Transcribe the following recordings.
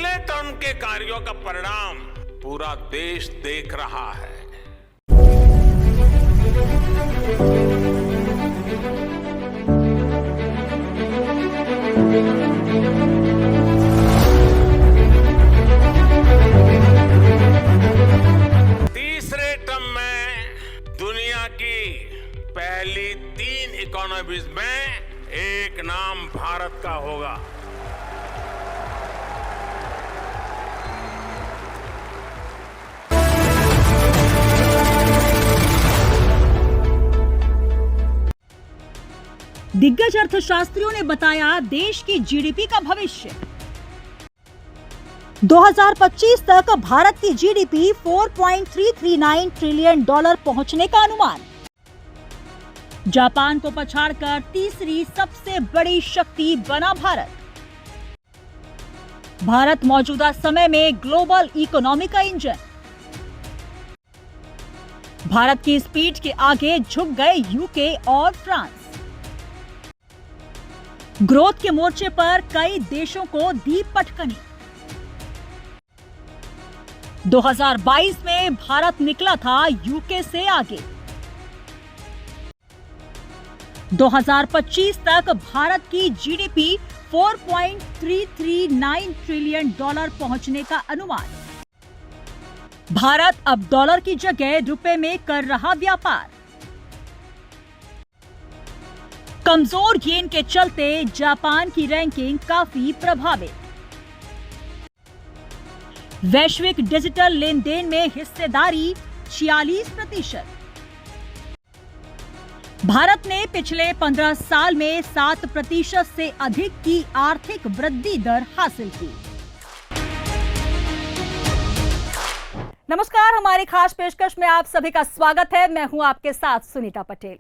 पिछले टर्म के कार्यों का परिणाम पूरा देश देख रहा है। तीसरे टर्म में दुनिया की पहली 3 इकोनॉमीज में एक नाम भारत का होगा। दिग्गज अर्थशास्त्रियों ने बताया देश की जीडीपी का भविष्य। 2025 तक भारत की जीडीपी 4.339 ट्रिलियन डॉलर पहुंचने का अनुमान। जापान को पछाड़कर तीसरी सबसे बड़ी शक्ति बना भारत। भारत मौजूदा समय में ग्लोबल इकोनॉमी का इंजन। भारत की स्पीड के आगे झुक गए यूके और फ्रांस। ग्रोथ के मोर्चे पर कई देशों को दी पटकनी। 2022 में भारत निकला था यूके से आगे। 2025 तक भारत की जीडीपी 4.339 ट्रिलियन डॉलर पहुंचने का अनुमान। भारत अब डॉलर की जगह रुपए में कर रहा व्यापार। कमजोर येन के चलते जापान की रैंकिंग काफी प्रभावित। वैश्विक डिजिटल लेन देन में हिस्सेदारी 46%। भारत ने पिछले 15 साल में 7% से अधिक की आर्थिक वृद्धि दर हासिल की। नमस्कार, हमारी खास पेशकश में आप सभी का स्वागत है। मैं हूं आपके साथ सुनीता पटेल।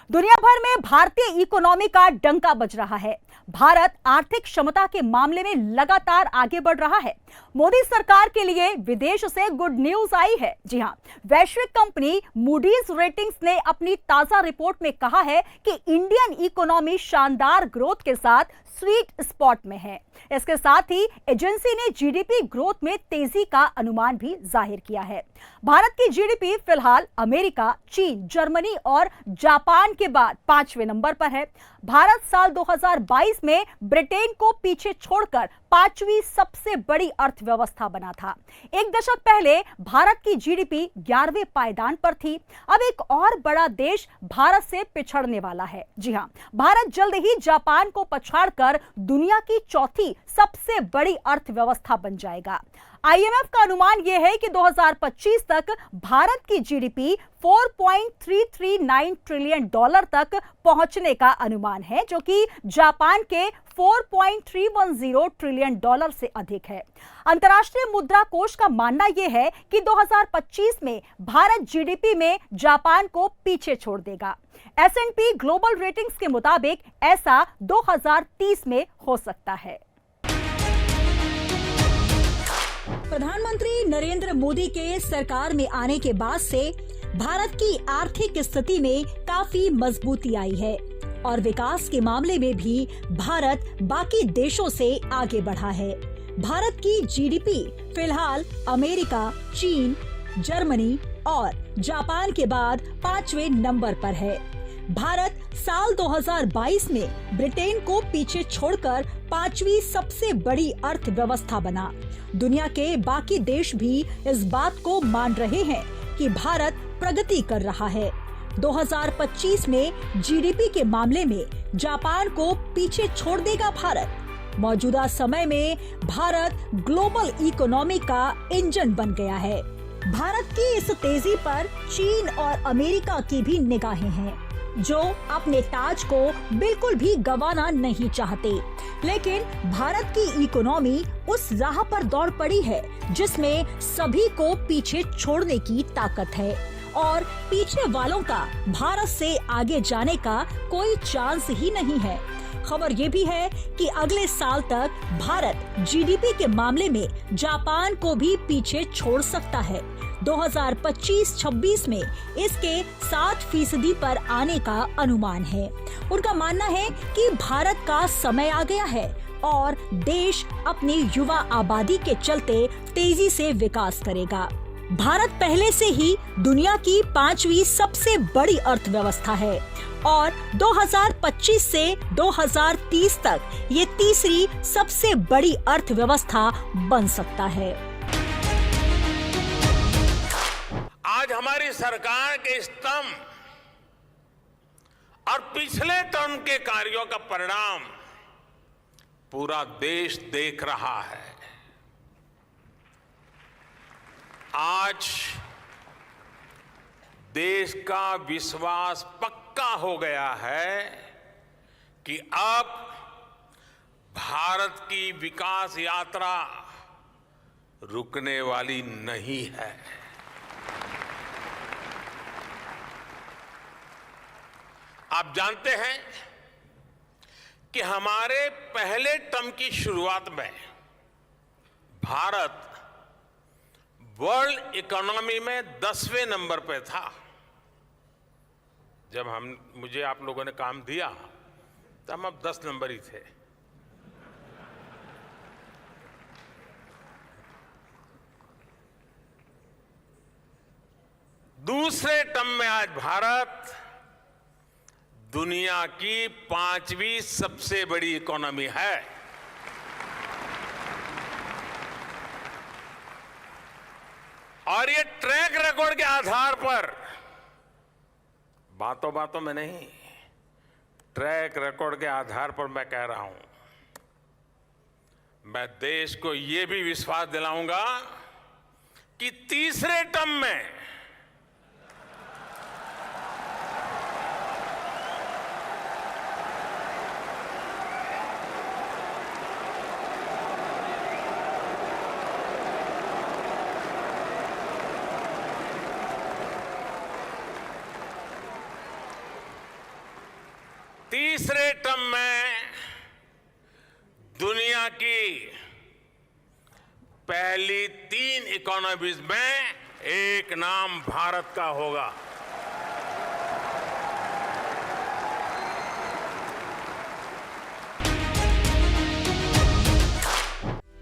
दुनिया भर में भारतीय इकोनॉमी का डंका बज रहा है। भारत आर्थिक क्षमता के मामले में लगातार आगे बढ़ रहा है। मोदी सरकार के लिए विदेश से गुड न्यूज आई है। जी हां, वैश्विक कंपनी मूडीज रेटिंग्स ने अपनी ताजा रिपोर्ट में कहा है कि इंडियन इकोनॉमी शानदार ग्रोथ के साथ स्वीट स्पॉट में है। इसके साथ ही एजेंसी ने जीडीपी ग्रोथ में तेजी का अनुमान भी जाहिर किया है। भारत की जीडीपी फिलहाल अमेरिका, चीन, जर्मनी और जापान के बाद 5वें नंबर पर है। भारत साल 2022 में ब्रिटेन को पीछे छोड़कर 5वीं सबसे बड़ी अर्थव्यवस्था बना था। एक दशक पहले भारत की जीडीपी 11वें पायदान पर थी। अब एक और बड़ा देश भारत से पिछड़ने वाला है। जी हां, भारत जल्द ही जापान को पछाड़कर दुनिया की चौथी सबसे बड़ी अर्थव्यवस्था बन जाएगा। आईएमएफ का अनुमान यह है कि 2025 तक भारत की जीडीपी 4.339 ट्रिलियन डॉलर तक पहुंचने का अनुमान है, जो कि जापान के 4.310 ट्रिलियन डॉलर से अधिक है। अंतर्राष्ट्रीय मुद्रा कोष का मानना यह है कि 2025 में भारत जीडीपी में जापान को पीछे छोड़ देगा। S&P ग्लोबल रेटिंग्स के मुताबिक ऐसा 2030 में हो सकता है। प्रधानमंत्री नरेंद्र मोदी के सरकार में आने के बाद से भारत की आर्थिक स्थिति में काफी मजबूती आई है और विकास के मामले में भी भारत बाकी देशों से आगे बढ़ा है। भारत की जीडीपी फिलहाल अमेरिका, चीन, जर्मनी और जापान के बाद 5वें नंबर पर है। भारत साल 2022 में ब्रिटेन को पीछे छोड़कर 5वीं सबसे बड़ी अर्थव्यवस्था बना। दुनिया के बाकी देश भी इस बात को मान रहे हैं कि भारत प्रगति कर रहा है। 2025 में जीडीपी के मामले में जापान को पीछे छोड़ देगा भारत। मौजूदा समय में भारत ग्लोबल इकोनॉमी का इंजन बन गया है। भारत की इस तेजी पर चीन और अमेरिका की भी निगाहें हैं, जो अपने ताज को बिल्कुल भी गंवाना नहीं चाहते। लेकिन भारत की इकोनॉमी उस राह पर दौड़ पड़ी है जिसमें सभी को पीछे छोड़ने की ताकत है और पीछे वालों का भारत से आगे जाने का कोई चांस ही नहीं है। खबर ये भी है कि अगले साल तक भारत जीडीपी के मामले में जापान को भी पीछे छोड़ सकता है। 2025-26 में इसके 7% पर आने का अनुमान है। उनका मानना है कि भारत का समय आ गया है। और देश अपनी युवा आबादी के चलते तेजी से विकास करेगा। भारत पहले से ही दुनिया की 5वीं सबसे बड़ी अर्थव्यवस्था है और 2025 से 2030 तक ये तीसरी सबसे बड़ी अर्थव्यवस्था बन सकता है। आज हमारी सरकार के स्तंभ और पिछले टर्म के कार्यों का परिणाम पूरा देश देख रहा है। आज देश का विश्वास पक्का हो गया है कि अब भारत की विकास यात्रा रुकने वाली नहीं है। आप जानते हैं कि हमारे पहले टर्म की शुरुआत में भारत वर्ल्ड इकोनॉमी में 10वें नंबर पे था। जब मुझे आप लोगों ने काम दिया तो हम अब 10 नंबर ही थे। दूसरे टर्म में आज भारत दुनिया की 5वीं सबसे बड़ी इकोनॉमी है। और ये ट्रैक रिकॉर्ड के आधार पर, बातों बातों में नहीं, ट्रैक रिकॉर्ड के आधार पर मैं कह रहा हूं, मैं देश को ये भी विश्वास दिलाऊंगा कि तीसरे टर्म में दुनिया की पहली 3 इकोनॉमीज में एक नाम भारत का होगा।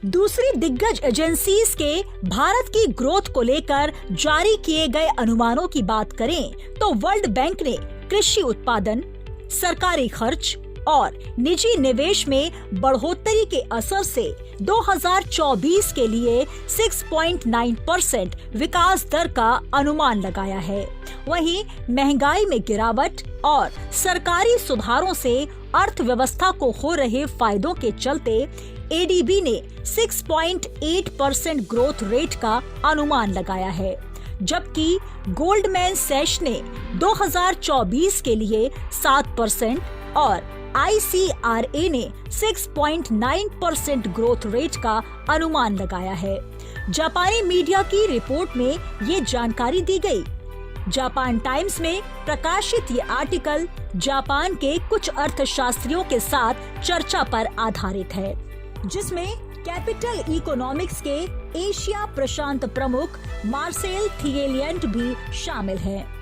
दूसरी दिग्गज एजेंसीज के भारत की ग्रोथ को लेकर जारी किए गए अनुमानों की बात करें तो वर्ल्ड बैंक ने कृषि उत्पादन, सरकारी खर्च और निजी निवेश में बढ़ोतरी के असर से 2024 के लिए 6.9% विकास दर का अनुमान लगाया है। वहीं महंगाई में गिरावट और सरकारी सुधारों से अर्थव्यवस्था को हो रहे फायदों के चलते एडीबी ने 6.8% ग्रोथ रेट का अनुमान लगाया है, जबकि गोल्डमैन सैश ने 2024 के लिए 7% और ICRA ने 6.9% ग्रोथ रेट का अनुमान लगाया है। जापानी मीडिया की रिपोर्ट में ये जानकारी दी गई। जापान टाइम्स में प्रकाशित ये आर्टिकल जापान के कुछ अर्थशास्त्रियों के साथ चर्चा पर आधारित है, जिसमें कैपिटल इकोनॉमिक्स के एशिया प्रशांत प्रमुख मार्सेल थिएलिएंट भी शामिल हैं।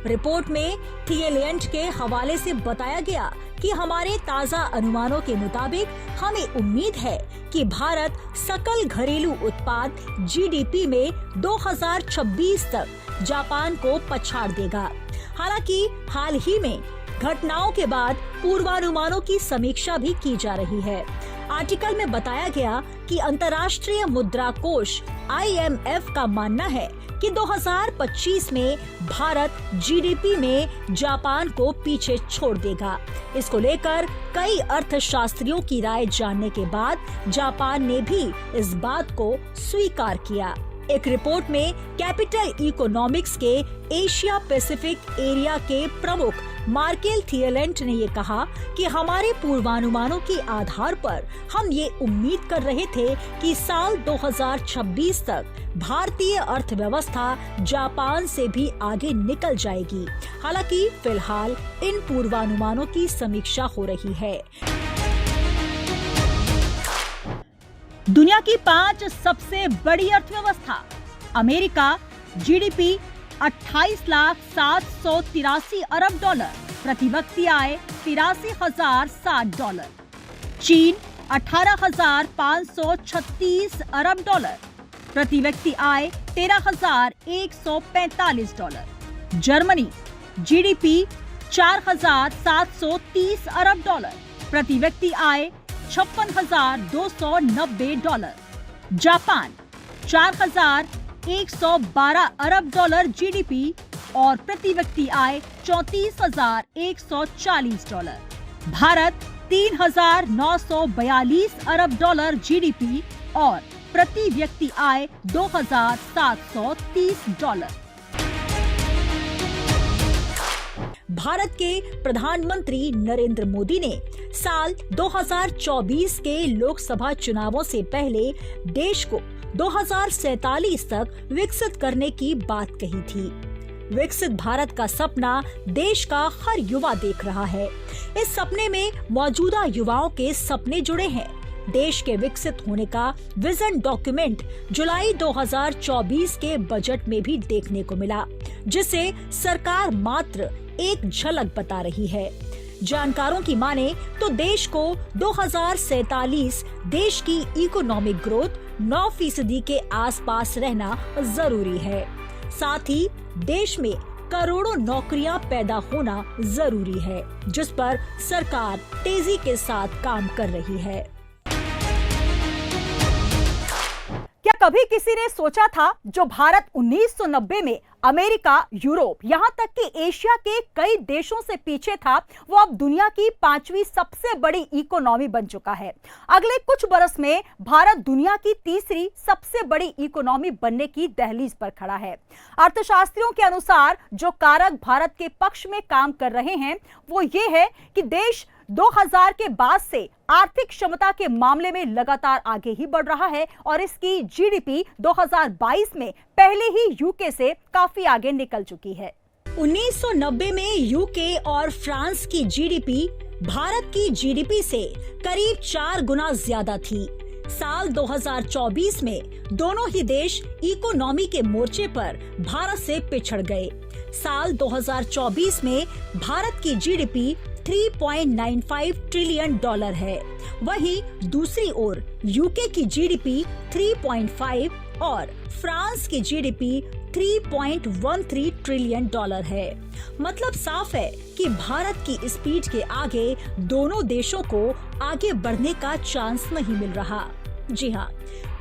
रिपोर्ट में थिएलिएंट के हवाले से बताया गया कि हमारे ताज़ा अनुमानों के मुताबिक हमें उम्मीद है कि भारत सकल घरेलू उत्पाद GDP में 2026 तक जापान को पछाड़ देगा। हालांकि हाल ही में घटनाओं के बाद पूर्वानुमानों की समीक्षा भी की जा रही है। आर्टिकल में बताया गया कि अंतर्राष्ट्रीय मुद्रा कोष IMF का मानना है कि 2025 में भारत GDP में जापान को पीछे छोड़ देगा। इसको लेकर कई अर्थशास्त्रियों की राय जानने के बाद जापान ने भी इस बात को स्वीकार किया। एक रिपोर्ट में कैपिटल इकोनॉमिक्स के एशिया पैसिफिक एरिया के प्रमुख मार्केल थिएलिएंट ने ये कहा कि हमारे पूर्वानुमानों के आधार पर हम ये उम्मीद कर रहे थे कि साल 2026 तक भारतीय अर्थव्यवस्था जापान से भी आगे निकल जाएगी। हालांकि फिलहाल इन पूर्वानुमानों की समीक्षा हो रही है। दुनिया की 5 सबसे बड़ी अर्थव्यवस्था। अमेरिका GDP 28,783 अरब डॉलर, प्रति व्यक्ति आय $83,060। चीन 18,536 अरब डॉलर। प्रति व्यक्ति आय 13,145 डॉलर। जर्मनी जीडीपी 4,730 अरब डॉलर। प्रति व्यक्ति आय 56,290 डॉलर। जापान 4,112 अरब डॉलर जीडीपी और प्रति व्यक्ति आय 34,140 डॉलर। भारत 3,942 अरब डॉलर जीडीपी और प्रति व्यक्ति आय 2,730 डॉलर। भारत के प्रधानमंत्री नरेंद्र मोदी ने साल 2024 के लोकसभा चुनावों से पहले देश को 2047 तक विकसित करने की बात कही थी। विकसित भारत का सपना देश का हर युवा देख रहा है। इस सपने में मौजूदा युवाओं के सपने जुड़े हैं। देश के विकसित होने का विजन डॉक्यूमेंट जुलाई 2024 के बजट में भी देखने को मिला, जिसे सरकार मात्र एक झलक बता रही है। जानकारों की माने तो देश को 2047 देश की इकोनॉमिक ग्रोथ 9% के आसपास रहना जरूरी है। साथ ही देश में करोड़ों नौकरियां पैदा होना जरूरी है, जिस पर सरकार तेजी के साथ काम कर रही है। क्या कभी किसी ने सोचा था जो भारत 1990 में अमेरिका, यूरोप, यहां तक कि एशिया के कई देशों से पीछे था, वो अब दुनिया की 5वीं सबसे बड़ी इकोनॉमी बन चुका है। अगले कुछ बरस में भारत दुनिया की 3री सबसे बड़ी इकोनॉमी बनने की दहलीज पर खड़ा है। अर्थशास्त्रियों के अनुसार जो कारक भारत के पक्ष में काम कर रहे हैं वो ये है कि देश 2000 के बाद से आर्थिक क्षमता के मामले में लगातार आगे ही बढ़ रहा है और इसकी जीडीपी 2022 में पहले ही यूके से काफी आगे निकल चुकी है। 1990 में यूके और फ्रांस की जीडीपी भारत की जीडीपी से करीब 4 गुना ज्यादा थी। साल 2024 में दोनों ही देश इकोनॉमी के मोर्चे पर भारत से पिछड़ गए। साल 2024 में भारत की जीडीपी 3.95 ट्रिलियन डॉलर है। वहीं दूसरी ओर यूके की जीडीपी 3.5 और फ्रांस की जीडीपी 3.13 ट्रिलियन डॉलर है। मतलब साफ है कि भारत की स्पीड के आगे दोनों देशों को आगे बढ़ने का चांस नहीं मिल रहा। जी हाँ,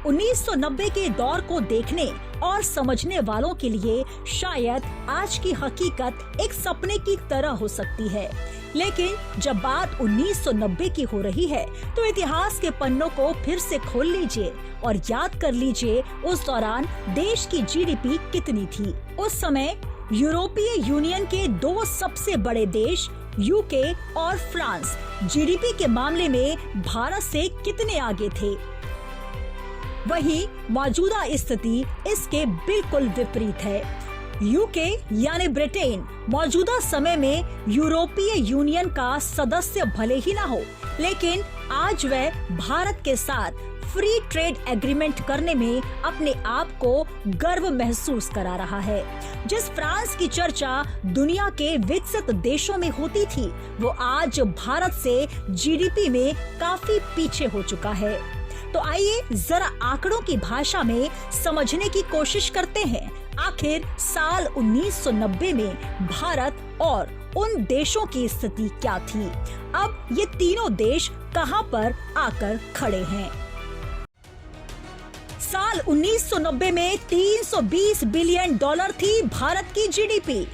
1990 के दौर को देखने और समझने वालों के लिए शायद आज की हकीकत एक सपने की तरह हो सकती है, लेकिन जब बात 1990 की हो रही है तो इतिहास के पन्नों को फिर से खोल लीजिए और याद कर लीजिए उस दौरान देश की जीडीपी कितनी थी। उस समय यूरोपीय यूनियन के 2 सबसे बड़े देश यूके और फ्रांस जीडीपी के मामले में भारत से कितने आगे थे। वहीं मौजूदा स्थिति इसके बिल्कुल विपरीत है। यूके यानी ब्रिटेन मौजूदा समय में यूरोपीय यूनियन का सदस्य भले ही ना हो, लेकिन आज वह भारत के साथ फ्री ट्रेड एग्रीमेंट करने में अपने आप को गर्व महसूस करा रहा है। जिस फ्रांस की चर्चा दुनिया के विकसित देशों में होती थी, वो आज भारत से जीडीपी में काफी पीछे हो चुका है। तो आइए जरा आंकड़ों की भाषा में समझने की कोशिश करते हैं। आखिर साल 1990 में भारत और उन देशों की स्थिति क्या थी? अब ये तीनों देश कहां पर आकर खड़े हैं? साल 1990 में 320 बिलियन डॉलर थी भारत की जीडीपी।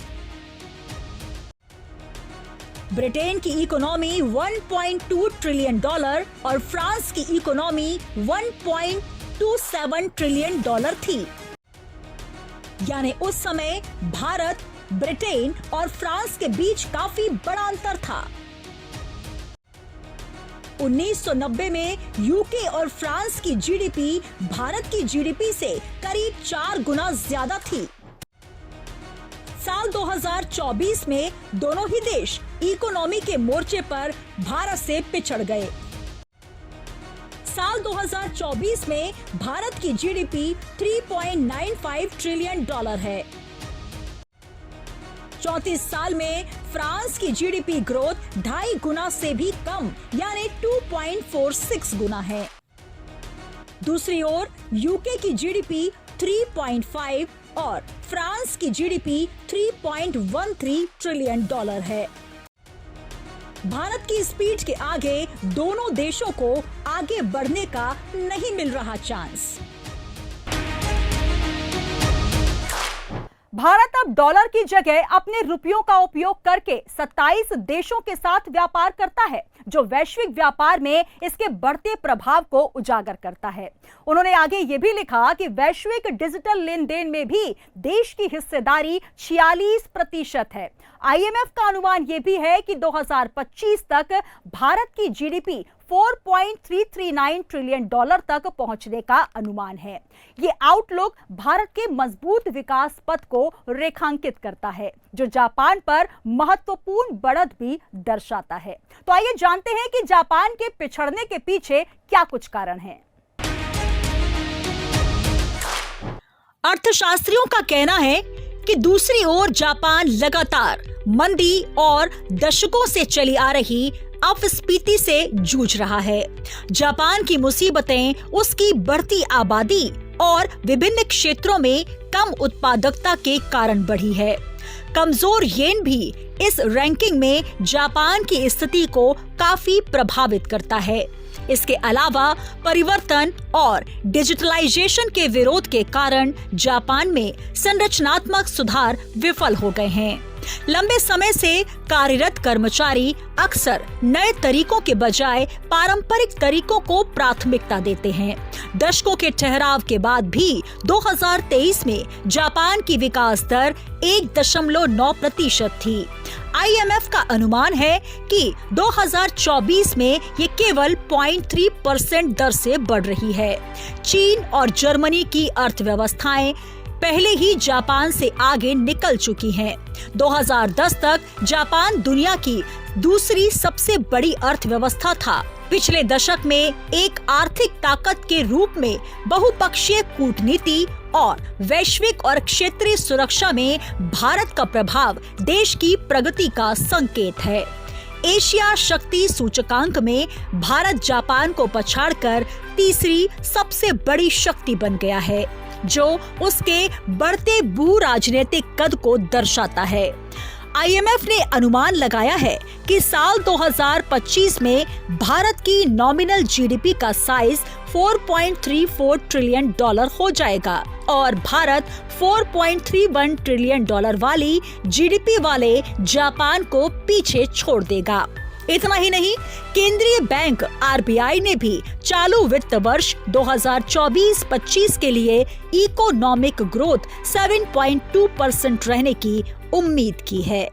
ब्रिटेन की इकोनॉमी 1.2 ट्रिलियन डॉलर और फ्रांस की इकोनॉमी 1.27 ट्रिलियन डॉलर थी। यानी उस समय भारत, ब्रिटेन और फ्रांस के बीच काफी बड़ा अंतर था। 1990 में यूके और फ्रांस की जीडीपी भारत की जीडीपी से करीब 4 गुना ज्यादा थी। साल 2024 में दोनों ही देश इकोनॉमी के मोर्चे पर भारत से पिछड़ गए। साल 2024 में भारत की जीडीपी 3.95 ट्रिलियन डॉलर है। 34 साल में फ्रांस की जीडीपी ग्रोथ 2.5 गुना से भी कम यानी 2.46 गुना है। दूसरी ओर यूके की जीडीपी 3.5 और फ्रांस की जीडीपी 3.13 ट्रिलियन डॉलर है। भारत की स्पीड के आगे दोनों देशों को आगे बढ़ने का नहीं मिल रहा चांस। भारत अब डॉलर की जगह अपने रुपयों का उपयोग करके 27 देशों के साथ व्यापार करता है, जो वैश्विक व्यापार में इसके बढ़ते प्रभाव को उजागर करता है। उन्होंने आगे ये भी लिखा कि वैश्विक डिजिटल लेन देन में भी देश की हिस्सेदारी 46% है। IMF का अनुमान यह भी है कि 2025 तक भारत की जीडीपी 4.339 ट्रिलियन डॉलर तक पहुंचने का अनुमान है। ये आउटलुक भारत के मजबूत विकास पथ को रेखांकित करता है, जो जापान पर महत्वपूर्ण बढ़त भी दर्शाता है। तो आइए जानते हैं कि जापान के पिछड़ने के पीछे क्या कुछ कारण हैं। अर्थशास्त्रियों का कहना है कि दूसरी ओर जापान लगातार मंदी और दशकों से चली आ रही अपस्फीति से जूझ रहा है। जापान की मुसीबतें उसकी बढ़ती आबादी और विभिन्न क्षेत्रों में कम उत्पादकता के कारण बढ़ी है। कमजोर येन भी इस रैंकिंग में जापान की स्थिति को काफी प्रभावित करता है। इसके अलावा परिवर्तन और डिजिटलाइजेशन के विरोध के कारण जापान में संरचनात्मक सुधार विफल हो गए हैं। लंबे समय से कार्यरत कर्मचारी अक्सर नए तरीकों के बजाय पारंपरिक तरीकों को प्राथमिकता देते हैं। दशकों के ठहराव के बाद भी 2023 में जापान की विकास दर 1.9% थी। IMF का अनुमान है कि 2024 में ये केवल 0.3% दर से बढ़ रही है। चीन और जर्मनी की अर्थव्यवस्थाएं पहले ही जापान से आगे निकल चुकी हैं। 2010 तक जापान दुनिया की दूसरी सबसे बड़ी अर्थव्यवस्था था। पिछले दशक में एक आर्थिक ताकत के रूप में बहुपक्षीय कूटनीति और वैश्विक और क्षेत्रीय सुरक्षा में भारत का प्रभाव देश की प्रगति का संकेत है। एशिया शक्ति सूचकांक में भारत जापान को पछाड़कर तीसरी सबसे बड़ी शक्ति बन गया है, जो उसके बढ़ते भू राजनीतिक कद को दर्शाता है। IMF ने अनुमान लगाया है कि साल 2025 में भारत की नॉमिनल जीडीपी का साइज 4.34 ट्रिलियन डॉलर हो जाएगा और भारत 4.31 ट्रिलियन डॉलर वाली जीडीपी वाले जापान को पीछे छोड़ देगा। इतना ही नहीं, केंद्रीय बैंक RBI ने भी चालू वित्त वर्ष 2024-25 के लिए इकोनॉमिक ग्रोथ 7.2% रहने की उम्मीद की है।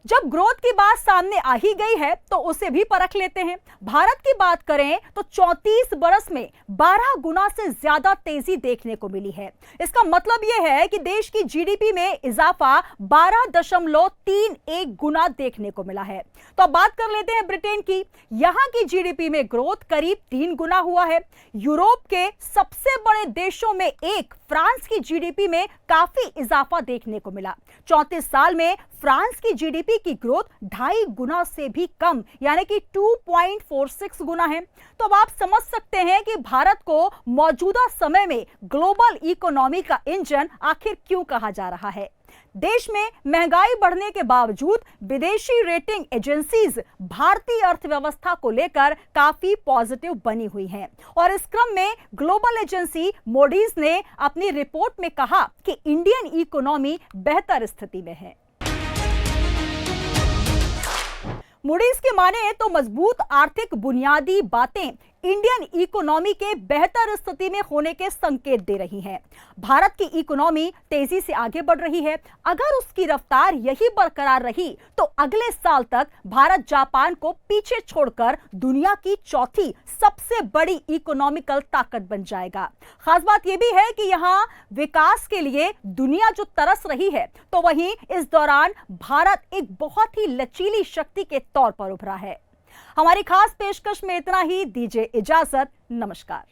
जब ग्रोथ की बात सामने आ ही गई है तो उसे भी परख लेते हैं। भारत की बात करें तो 34 बरस में 12 गुना से ज्यादा तेजी देखने को मिली है। इसका मतलब यह है कि देश की जीडीपी में इजाफा 12.31 गुना देखने को मिला है। तो अब बात कर लेते हैं ब्रिटेन की। यहाँ की जीडीपी में ग्रोथ करीब 3 गुना हुआ है। यूरोप के सबसे बड़े देशों में एक फ्रांस की जीडीपी में काफी इजाफा देखने को मिला। 34 साल में फ्रांस की जीडीपी की ग्रोथ 2.5 गुना से भी कम यानी कि 2.46 गुना है। तो अब आप समझ सकते हैं कि भारत को मौजूदा समय में ग्लोबल इकोनॉमी का इंजन आखिर क्यों कहा जा रहा है। देश में महंगाई बढ़ने के बावजूद विदेशी रेटिंग एजेंसीज भारतीय अर्थव्यवस्था को लेकर काफी पॉजिटिव बनी हुई हैं और इस क्रम में ग्लोबल एजेंसी मूडीज ने अपनी रिपोर्ट में कहा कि इंडियन इकोनॉमी बेहतर स्थिति में है। मूडीज के माने तो मजबूत आर्थिक बुनियादी बातें इंडियन इकोनॉमी के बेहतर स्थिति में होने के संकेत दे रही हैं। भारत की इकोनॉमी तेजी से आगे बढ़ रही है। अगर उसकी रफ्तार यही बरकरार रही तो अगले साल तक भारत जापान को पीछे छोड़कर दुनिया की चौथी सबसे बड़ी इकोनॉमिकल ताकत बन जाएगा। खास बात यह भी है कि यहाँ विकास के लिए दुनिया जो तरस रही है, तो वहीं इस दौरान भारत एक बहुत ही लचीली शक्ति के तौर पर उभरा है। हमारी खास पेशकश में इतना ही। दीजिए इजाजत। नमस्कार।